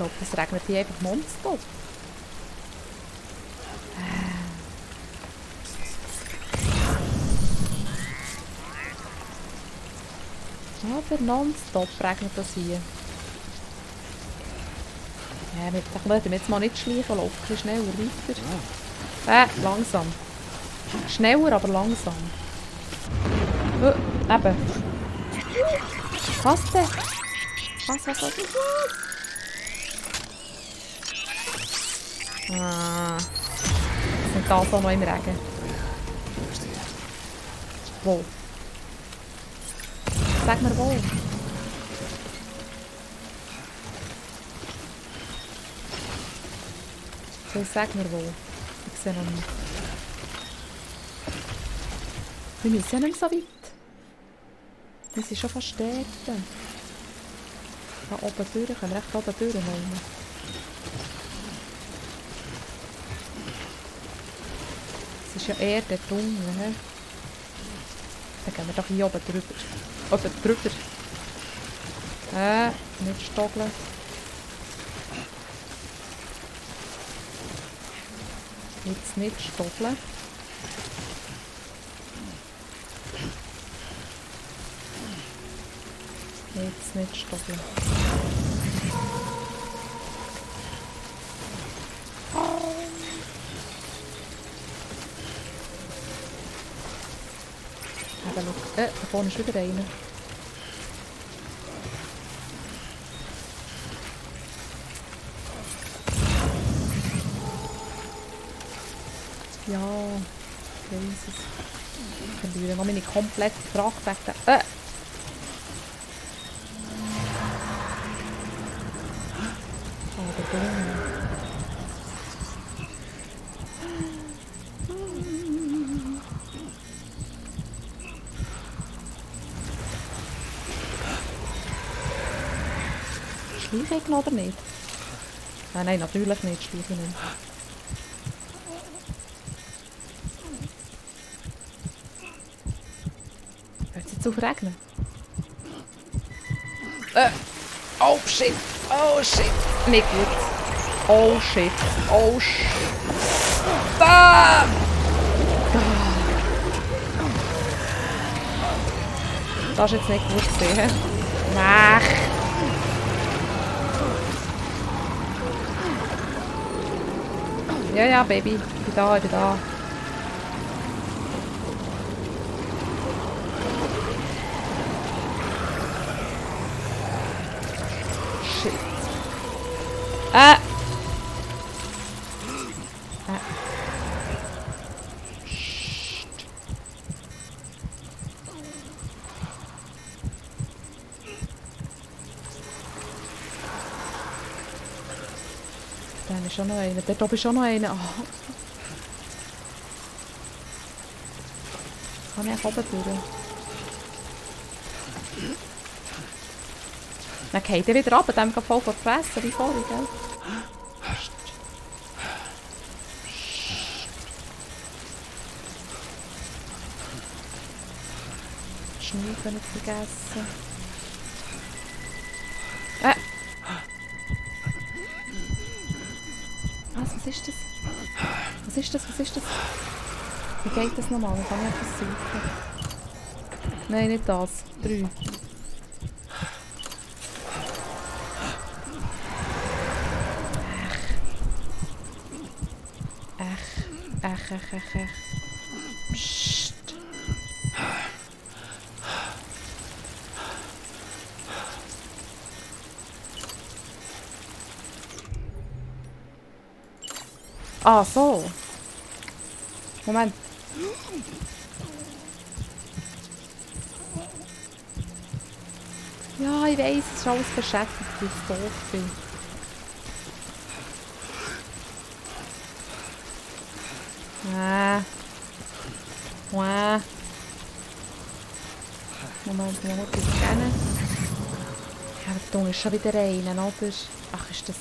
glaube, das regnet hier einfach nonstop. Aber nonstop regnet das hier. Ja, wir werden jetzt mal nicht schleichen, laufen ein bisschen schneller weiter. Langsam. Schneller, aber langsam. Eben. Was denn? Was? Ah. Sind da so noch im Regen? Wo? Sag mir wo. Sag mir wo. Ich sehe noch nicht. Wir müssen ja nicht mehr so weit. Wir sind schon fast dort. Da oben durch. Können wir echt oben durch nehmen? Es ist ja eher der Tunnel. Dann gehen wir doch hier oben drüber. Oben drüber. Nicht stoggeln. Jetzt nicht stoggeln. Jetzt nicht stoggeln. Da vorne ist wieder einer. Ja, ich weiss es. Ich verliere noch meine komplette Fracht weg. Oh, der Dunge. Schleiche ich noch oder nicht? Nein, natürlich nicht. Schleiche ich nicht. Hört es jetzt auf regnen? Oh shit! Oh shit! Nicht gut. Oh shit! Oh shit! Ah! Das ist jetzt nicht gut gesehen. Mach! Ja, Baby. Ich bin da. Shit. Da ist schon noch einer. Dort oben ist schon noch einer. Oh. Kann ich oben durch? Dann geht er wieder runter, dann geht voll fressen wie vorhin, gell? Schnaufen nicht vergessen. Was ist das? Was ist das? Wie geht das nochmal? Wie kann ich etwas suchen? Nein, nicht das. 3. Ech. Psst. Ah, so. Moment. Ja, ich weiss, es ist alles beschäftigt, weil ich doof bin. Moment, mal kurz scannen. Ja, der Dung ist schon wieder rein, oder? Ach, ist das...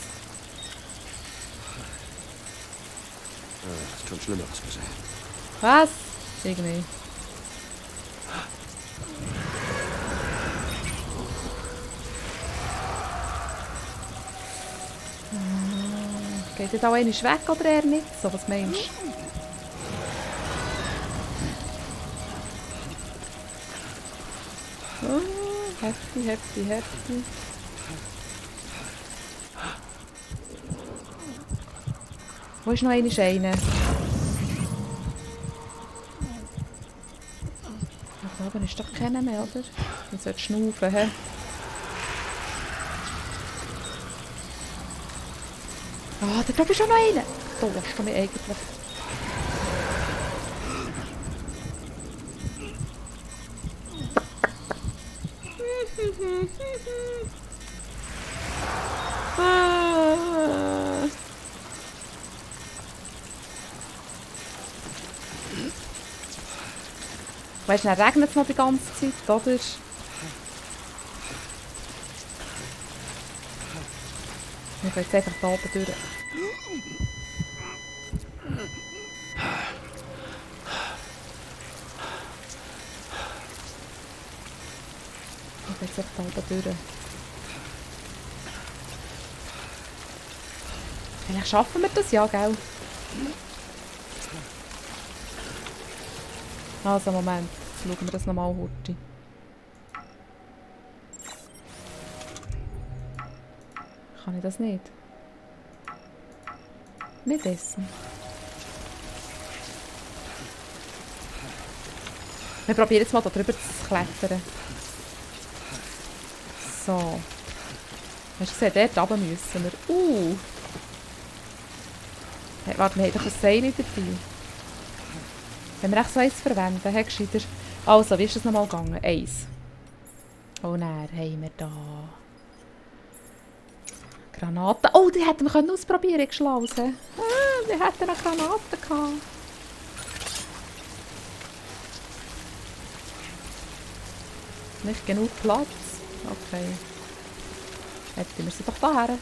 Das könnte schlimmer ausgesehen. Was? Irgendwie. Geht jetzt auch einer weg oder eher nicht? So, was meinst du? Oh, heftig, heftig, heftig. Wo ist noch einer? Da oben ist doch keiner mehr, oder? Ich sollte schnaufen, hä? Ah, da oben ist schon noch einer! Da lässt du mich eigentlich. Weißt du, dann regnet es noch die ganze Zeit, oder? Wir gehen jetzt einfach da oben durch. Wir gehen jetzt einfach da oben durch. Vielleicht schaffen wir das ja, gell? Also, Moment. Schauen wir das nochmal heute. Kann ich das nicht? Nicht essen. Wir probieren jetzt mal da drüber zu klettern. So. Hast du gesehen, dort runter müssen wir. Hey, warte, wir haben doch ein Seil dabei. Wenn wir echt so eins verwenden, hey, gescheiter. Also, wie ist das nochmal gegangen? 1. Oh nein, haben wir da. Granaten. Oh, die hätten wir ausprobieren können, die hätten noch Granaten gehabt. Nicht genug Platz. Okay. Hätten wir sie doch da her.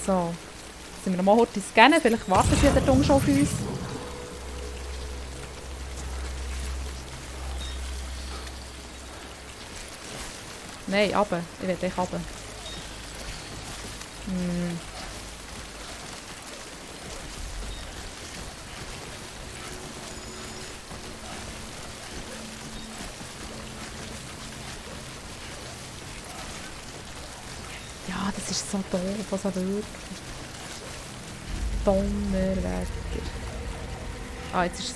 So. Sind wir noch mal heute scannen? Vielleicht warten sie ja der Dung schon auf uns. Nein, runter. Ich will dich runter. Ja, das ist so doof, also wirklich. Donnerwetter. Ah, jetzt ist es...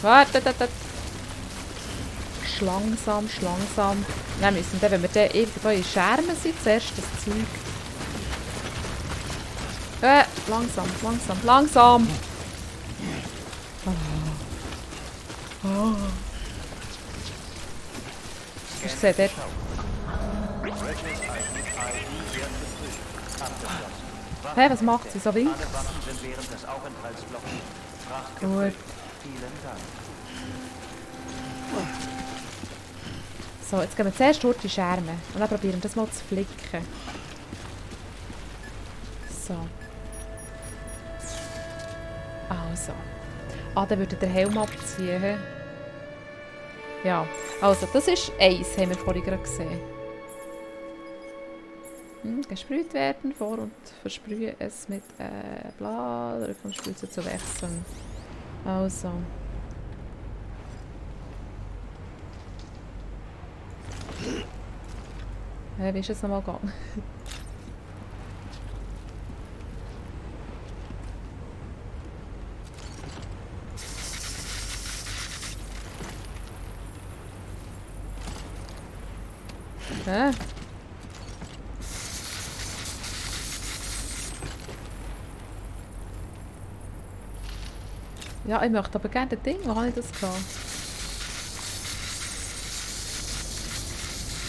Warte. Langsam. Dann müssen wir, wenn wir dann irgendwo in Schermen sind, zuerst das Zeug... Langsam. Ich sehe dort... Hey, was macht sie? So winkt? Gut. So, jetzt gehen wir zuerst durch die Scherme. Und dann probieren wir das mal zu flicken. So. Also. Ah, dann würde der Helm abziehen. He? Ja. Also, das ist 1, haben wir vorhin gerade gesehen. Gesprüht werden, vor- und versprühe es mit bla, drück und Spülze zu wechseln. Also. Wie ist es nochmal gegangen? Ja, ich möchte aber gerne das Ding. Wo habe ich das gehabt?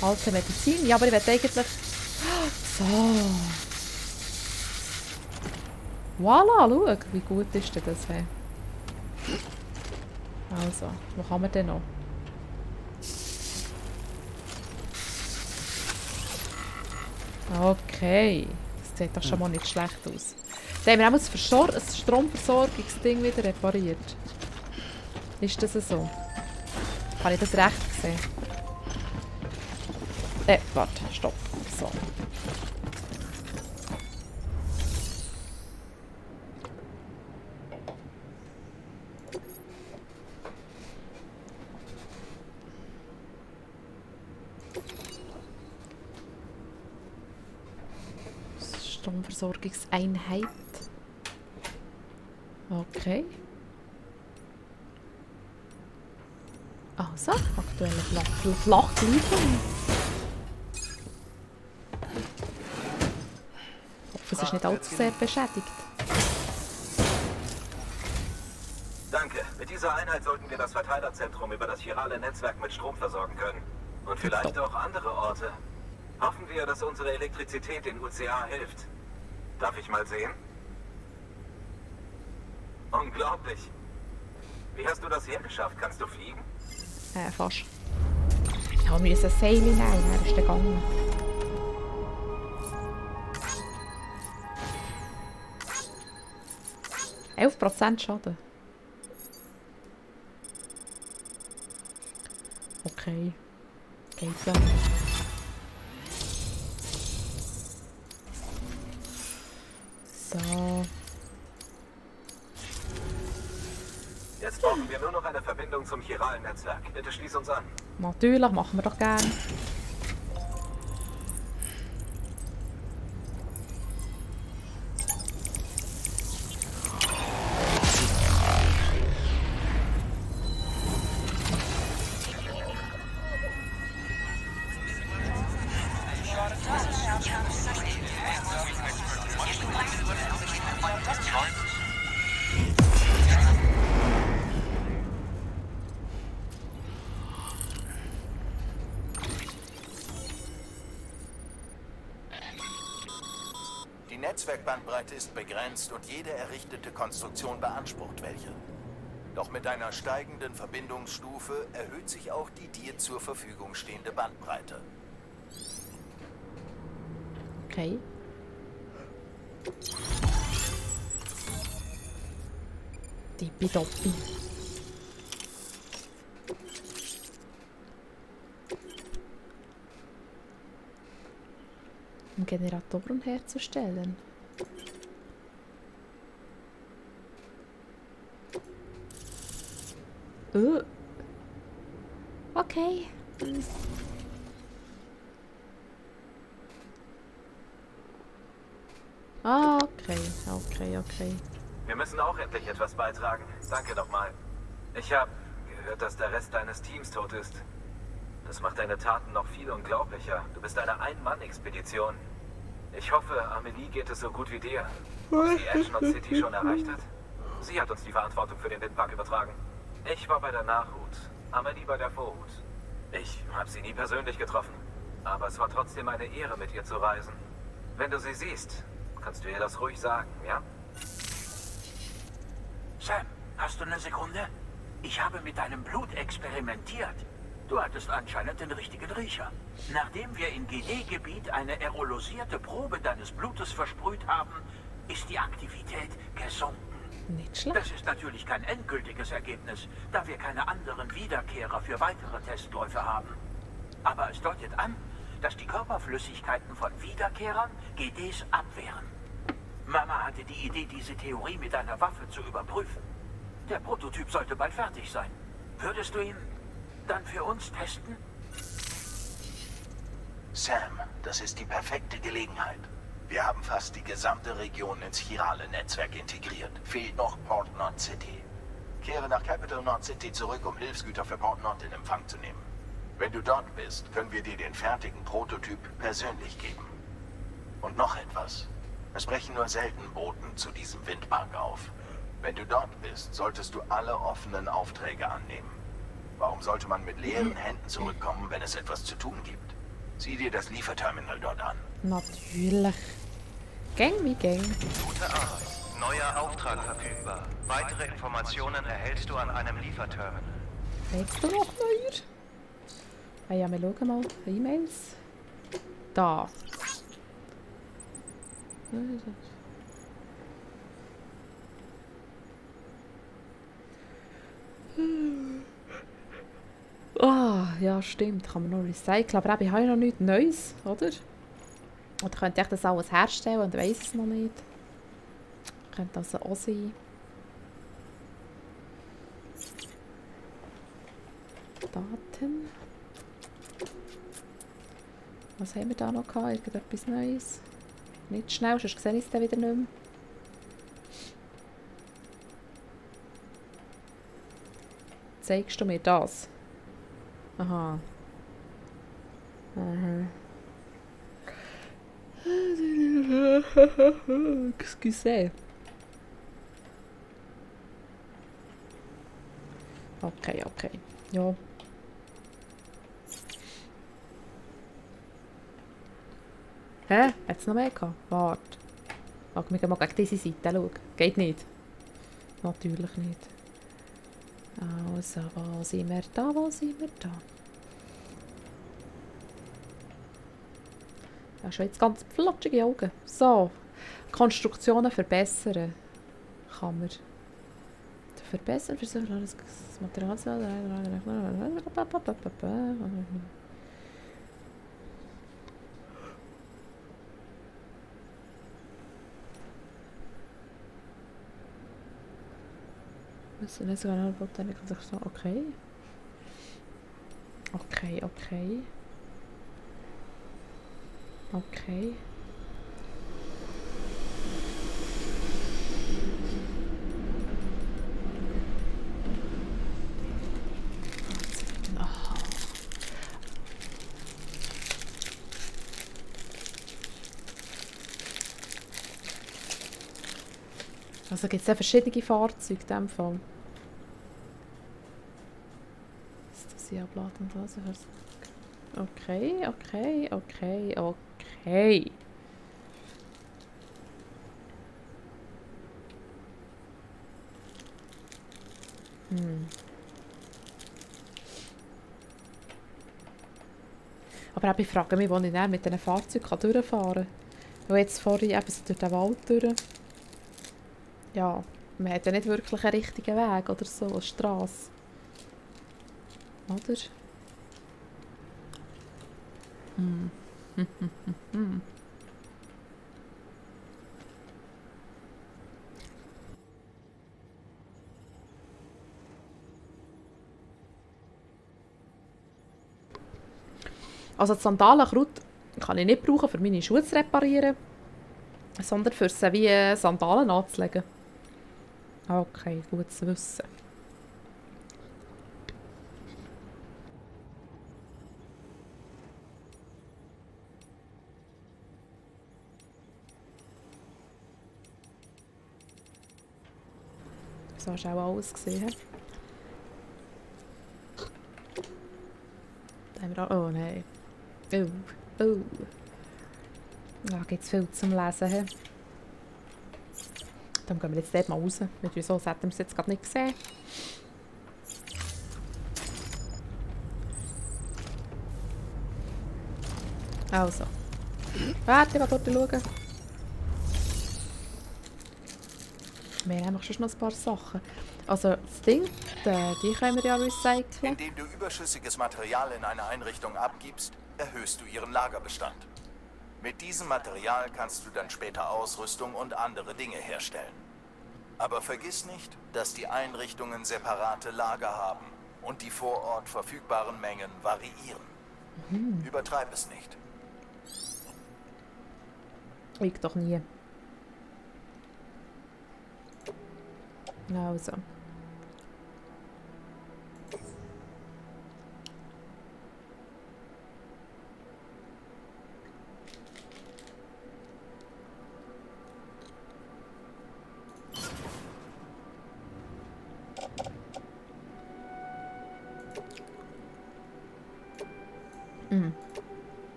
Alte Medizin. Ja, aber ich will eigentlich... So. Voilà, schau. Wie gut ist denn das? Hey? Also, wo kann man denn noch? Okay. Das sieht doch schon mal nicht schlecht aus. Dann haben wir auch ein Stromversorgungsding wieder repariert. Ist das so? Habe ich das recht gesehen? Warte, stopp. So. Stromversorgungseinheit. Okay. Also, aktuelle Flachlieferung. Es ist nicht allzu sehr beschädigt. Danke. Mit dieser Einheit sollten wir das Verteilerzentrum über das chirale Netzwerk mit Strom versorgen können. Und vielleicht auch andere Orte. Hoffen wir, dass unsere Elektrizität in UCA hilft. Darf ich mal sehen? Unglaublich. Wie hast du das hergeschafft? Kannst du fliegen? Fast. Ja, wir müssen ein Seil nehmen, dann ist der gegangen. %11 Schaden. Okay. Geht ja. So. Jetzt brauchen wir nur noch eine Verbindung zum chiralen Netzwerk. Bitte schließ uns an. Natürlich, machen wir doch gerne. Die Netzwerkbandbreite ist begrenzt und jede errichtete Konstruktion beansprucht welche. Doch mit einer steigenden Verbindungsstufe erhöht sich auch die dir zur Verfügung stehende Bandbreite. Okay. Tippidoppi. Um Generatoren herzustellen. Okay. Ah, okay. Wir müssen auch endlich etwas beitragen. Danke nochmal. Ich habe gehört, dass der Rest deines Teams tot ist. Das macht deine Taten noch viel unglaublicher. Du bist eine Ein-Mann-Expedition. Ich hoffe, Amelie geht es so gut wie dir. Ob sie Ashnot City schon erreicht hat? Sie hat uns die Verantwortung für den Windpark übertragen. Ich war bei der Nachhut, Amelie bei der Vorhut. Ich habe sie nie persönlich getroffen, aber es war trotzdem eine Ehre, mit ihr zu reisen. Wenn du sie siehst, kannst du ihr das ruhig sagen, ja? Sam, hast du eine Sekunde? Ich habe mit deinem Blut experimentiert. Du hattest anscheinend den richtigen Riecher. Nachdem wir in GD-Gebiet eine aerolosierte Probe deines Blutes versprüht haben, ist die Aktivität gesunken. Nicht schlecht. Das ist natürlich kein endgültiges Ergebnis, da wir keine anderen Wiederkehrer für weitere Testläufe haben. Aber es deutet an, dass die Körperflüssigkeiten von Wiederkehrern GDs abwehren. Mama hatte die Idee, diese Theorie mit einer Waffe zu überprüfen. Der Prototyp sollte bald fertig sein. Würdest du ihn dann für uns testen? Sam, das ist die perfekte Gelegenheit. Wir haben fast die gesamte Region ins chirale Netzwerk integriert. Fehlt noch Port Knot City. Kehre nach Capital Knot City zurück, um Hilfsgüter für Port Knot in Empfang zu nehmen. Wenn du dort bist, können wir dir den fertigen Prototyp persönlich geben. Und noch etwas. Es brechen nur selten Boten zu diesem Windpark auf. Wenn du dort bist, solltest du alle offenen Aufträge annehmen. Warum sollte man mit leeren Händen zurückkommen, wenn es etwas zu tun gibt? Sieh dir das Lieferterminal dort an. Natürlich. Gang wie Gang. Gute Arbeit. Neuer Auftrag verfügbar. Weitere Informationen erhältst du an einem Lieferterminal. Willst du noch neuer? Ah ja, wir schauen mal. E-Mails. Da. ja stimmt, kann man noch recyceln. Aber ich habe ja noch nichts Neues, oder? Oder könnte ich das alles herstellen und weiss es noch nicht. Könnte das auch sein. Daten. Was haben wir da noch gehabt? Irgendetwas Neues? Nicht schnell, sonst sehe ich es dann wieder nicht mehr. Zeigst du mir das? Aha. Aha. Excuse. Okay, okay. Ja. Hä? Hat es noch mehr gehabt? Warte. Warte, wir gehen mal gegen diese Seite schauen. Geht nicht. Natürlich nicht. Also, wo sind wir da? Wo sind wir da? Ja, schon jetzt ganz flutschige Augen. So. Konstruktionen verbessern. Kann man. Verbessern, versuchen, das Material zu. Müssen nicht sogar okay. Okay, okay. Okay. Also gibt es ja verschiedene Fahrzeuge in diesem Fall. Das hier abladen und was? Okay, okay, okay, okay. Aber auch ich frage mich, wo ich dann mit diesen Fahrzeugen durchfahren kann. Weil jetzt vorhin eben so durch den Wald durch. Ja, man hat ja nicht wirklich einen richtigen Weg oder so, eine Strasse. Oder? Also die Sandalenkraut kann ich nicht brauchen, um meine Schuhe zu reparieren, sondern für sie wie Sandalen anzulegen. Okay, gut zu wissen. So hast du auch alles gesehen. Da haben wir auch... Oh nein. Oh, oh. Da gibt es viel zum Lesen. He? Dann gehen wir jetzt dort mal raus. Mit wieso hätten wir es jetzt gerade nicht gesehen. Also. Warte, ich will dort schauen. Wir haben schon noch ein paar Sachen. Also das Ding, die können wir ja recyceln. Indem du überschüssiges Material in eine Einrichtung abgibst, erhöhst du ihren Lagerbestand. Mit diesem Material kannst du dann später Ausrüstung und andere Dinge herstellen. Aber vergiss nicht, dass die Einrichtungen separate Lager haben und die vor Ort verfügbaren Mengen variieren. Übertreib es nicht. Ich doch nie. Also.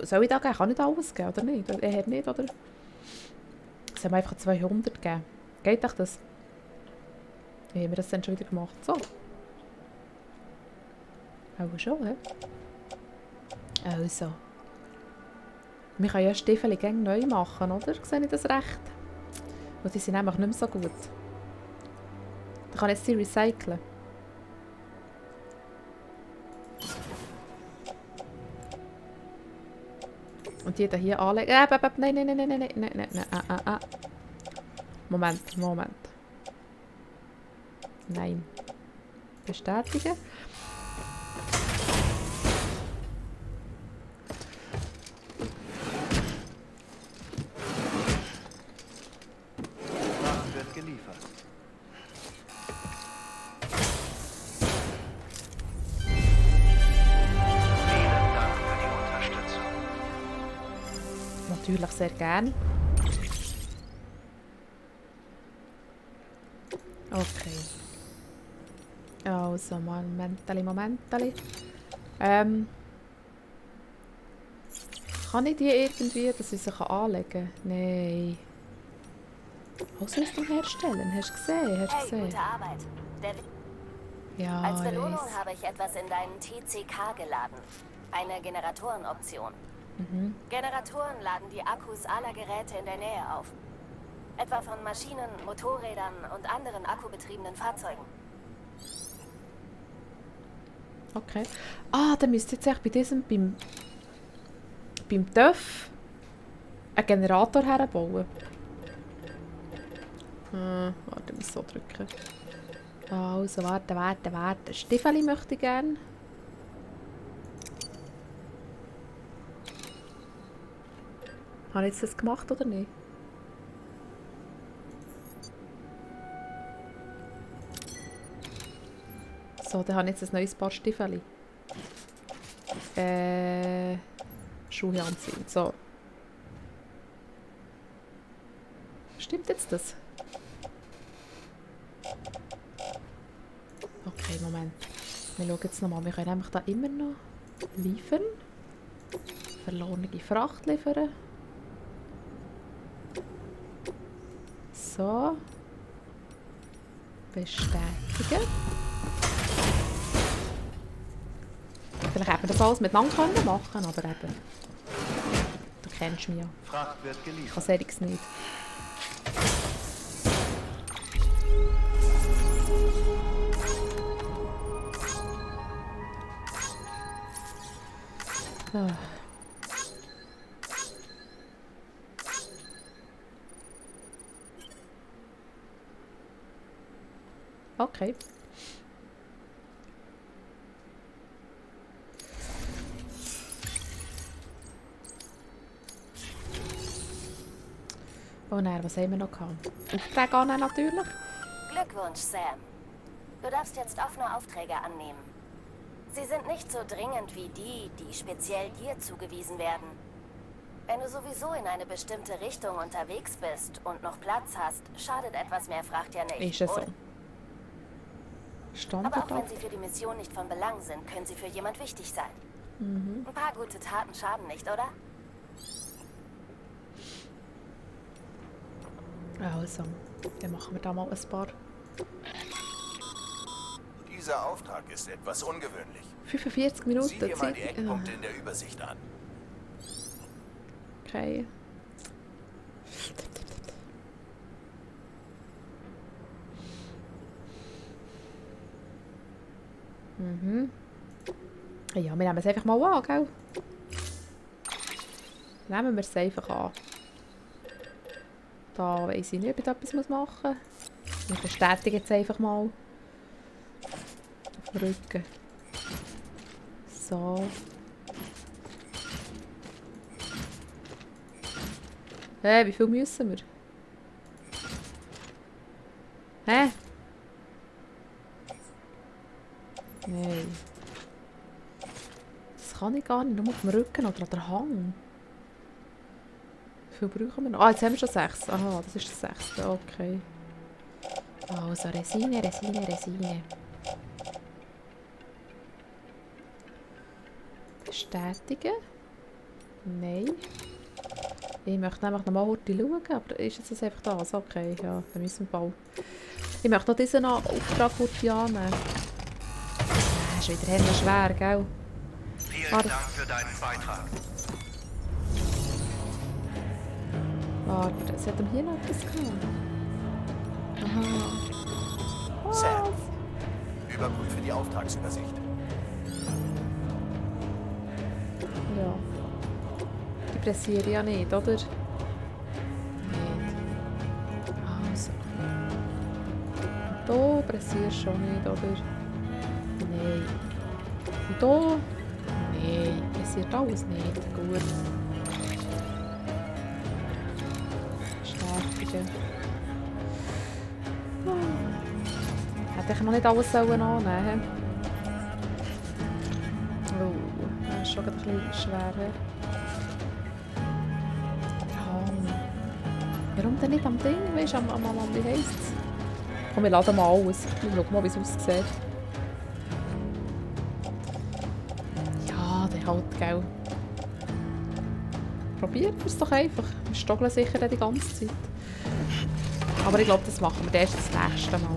Soll ich da geben? Kann ich da alles geben, oder nicht? Er hat nicht, oder? Sollen wir einfach 200 geben? Geht doch das? Wie haben wir das denn schon wieder gemacht? So. Auch schon, hä? Also. Wir können ja Stiefel gerne neu machen, oder? Sehe ich das recht? Und die sind nämlich nicht mehr so gut. Dann kann ich jetzt die recyceln. Und die hier anlegen. Nein. Moment. Nein. Bestätigen. Fracht wird geliefert. Vielen Dank für die Unterstützung. Natürlich sehr gern. Okay. Also, Momentali. Kann ich die irgendwie, dass ich sie anlegen kann? Nein. Ausrüstung herstellen, hast du gesehen? Hey, gute Arbeit. Ja, Als ich Belohnung weiss. habe ich etwas in deinen TCK geladen. Eine Generatorenoption. Generatoren laden die Akkus aller Geräte in der Nähe auf. Etwa von Maschinen, Motorrädern und anderen akkubetriebenen Fahrzeugen. Okay. Ah, dann müsst ihr jetzt echt bei diesem, beim TÜV einen Generator herbauen. Warte, ich muss so drücken. Also, warte. Stiefeli möchte ich gerne. Habe ich jetzt das gemacht oder nicht? So, dann habe ich jetzt ein neues Paar Stiefeli. Schuhe anziehen. So. Stimmt jetzt das? Okay, Moment. Wir schauen jetzt nochmal. Wir können nämlich da immer noch liefern. Verlorene Fracht liefern. So. Bestätigen. Vielleicht hätten wir das alles miteinander machen können, aber eben. Du kennst mich ja. Fracht wird Ich geliefert. kann solches nicht. Ah. Okay. Oh nein, was haben wir noch gehabt? Aufträge annehmen natürlich. Glückwunsch, Sam. Du darfst jetzt offene Aufträge annehmen. Sie sind nicht so dringend wie die, die speziell dir zugewiesen werden. Wenn du sowieso in eine bestimmte Richtung unterwegs bist und noch Platz hast, schadet etwas mehr Fracht ja nicht. Ist es so. oder? Standard Aber auch wenn ab. sie für die Mission nicht von Belang sind, können sie für jemand wichtig sein. Ein paar gute Taten schaden nicht, oder? Also, dann machen wir da mal ein paar. Dieser Auftrag ist etwas ungewöhnlich. 45 Minuten Sieh dir mal die Zeit. Eckpunkte in der Übersicht an. Okay. Ja, wir nehmen es einfach mal an, gell? Nehmen wir es einfach an. Da weiss ich nicht, ob ich da etwas machen muss. Wir bestätigen jetzt einfach mal. Auf dem Rücken. So. Wie viel müssen wir? Hä? Nein. Das kann ich gar nicht, nur auf dem Rücken oder an der Hang. Wie viel brauchen wir noch? Ah, jetzt haben wir schon 6. Aha, das ist das 6. Okay. Also, Resine. Bestätigen. Nein. Ich möchte nämlich noch mal kurz schauen, aber ist jetzt das einfach das? Okay, ja, dann müssen wir bald. Ich möchte noch diesen Auftrag kurz annehmen. Das ist wieder schwer, gell? Vielen Ah, Dank für deinen Beitrag. Warte, sie hat ihm hier noch etwas gehabt. Aha. Sam, überprüfe die Auftragsübersicht. Ja. Die pressiere ich ja nicht, oder? Nicht. Also. Da pressierst du schon nicht, oder? Nein. Und da? Nein, pressiert alles nicht. Gut. Stärkungen. Hätte ich noch nicht alles annehmen sollen. Oh, das ist schon ein bisschen schwer. Der Hang. Warum denn nicht am Ding? Weißt du, wie heisst es? Komm, wir laden mal alles. Schau mal, wie es aussieht. Ja, der halt, gell. Probiert es doch einfach. Wir stoggeln sicher die ganze Zeit. Aber ich glaube, das machen wir erst das nächste Mal.